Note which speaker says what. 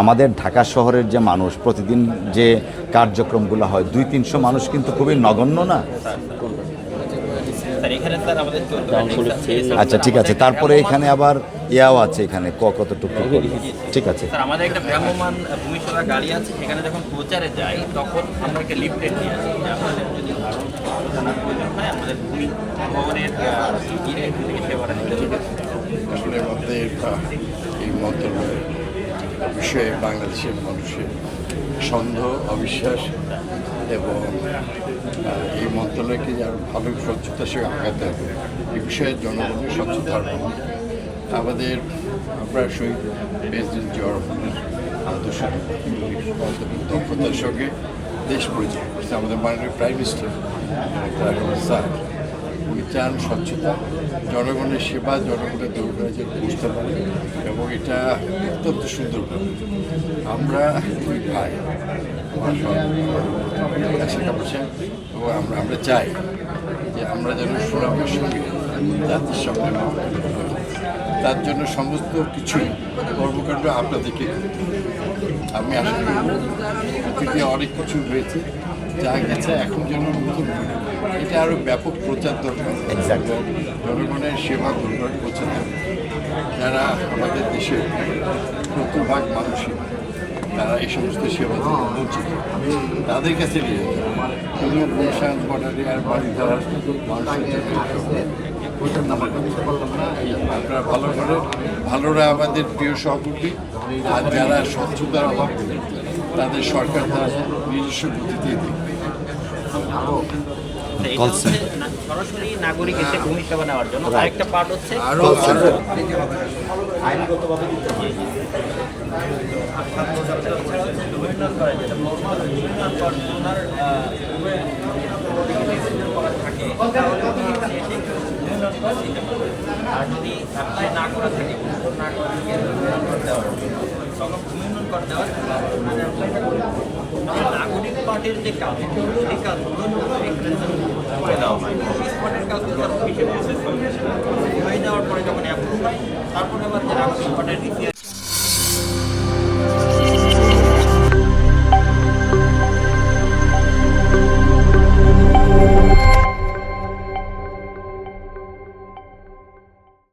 Speaker 1: আমাদের ঢাকা শহরের যে মানুষ প্রতিদিন যে কার্যক্রমগুলো হয় 200-300 মানুষ কিন্তু খুবই নগণ্য না। আচ্ছা ঠিক আছে, তারপরে এখানে আবার ইয়াও আছে, এখানে কতটুকু ঠিক আছে।
Speaker 2: আমাদের একটা ভ্রাম্যমান ভূমিসভা গাড়ি আছে, সেখানে যখন প্রচারে যাই তখন আমরা একটা লিফলেট নিয়ে আসি যে আপনাদের যদি প্রয়োজন হয় আমাদের ভূমি ভবনের গিয়ে এখান থেকে সেবাটা নিতে হবে।
Speaker 3: আসলে আমাদের এই মন্ত্রণালয়ের বিষয়ে বাংলাদেশের মানুষের সন্দেহ, অবিশ্বাস এবং এই মন্ত্রণালয়কে আরও ভালো স্বচ্ছতার সঙ্গে আগাতে হবে এই বিষয়ে জনগণের স্বচ্ছতা আমাদের আমরা শহীদ প্রেসিডেন্ট জিয়া রহমানের আদর্শ দক্ষতার সঙ্গে দেশ পরিচালনা করছে আমাদের মাননীয় প্রাইম মিনিস্টার স্যার। উনি চান স্বচ্ছতা, জনগণের সেবা, জনগণের দুর্গণে যে বুঝতে পারে এবং এটা অত্যন্ত সুন্দর। আমরা দুই ভাই শেখা বলছেন এবং আমরা চাই যে আমরা যেন সুনামের সঙ্গে জাতির সামনে তার জন্য সমস্ত কিছুই কর্মকাণ্ড আপনাদেরকে আমি আশা করব অতীতে অনেক কিছু রয়েছে যা গেছে এখন যেন নতুন এটা আরও ব্যাপক প্রচার দরকার। জনগণের সেবা দুর্গণ প্রচার যারা আমাদের দেশের 70% মানুষই তারা এই সমস্ত সেবা থেকে বঞ্চিত, তাদের কাছে নিয়ে শুধু গুলশান বর্ডারে আর বাড়ি ধারা মানুষের আপনারা ভালো করে ভালোরা আমাদের প্রিয় সহকর্মী, আর যারা স্বচ্ছতার অভাব তাদের সরকার তারা নিজস্ব গতিতে দেখবে।
Speaker 2: সরাসরি নাগরিক এসে ভূমি সেবা নেওয়ার জন্য আরেকটা পার্ট হচ্ছে
Speaker 3: আরও
Speaker 2: আইনগতভাবে আর যদি অ্যাপ্লাই না করা থাকে তখন ভূমি উন্নয়ন করে দেওয়ার নাগরিক পার্টির যে কাজ এই কাজগুলো এখানে করে দেওয়া হয়। স্পটের কাজগুলো হয়ে যাওয়ার পরে যখন অ্যাপ্রুভ হয় তারপরে আবার যে নাগরিক পার্টির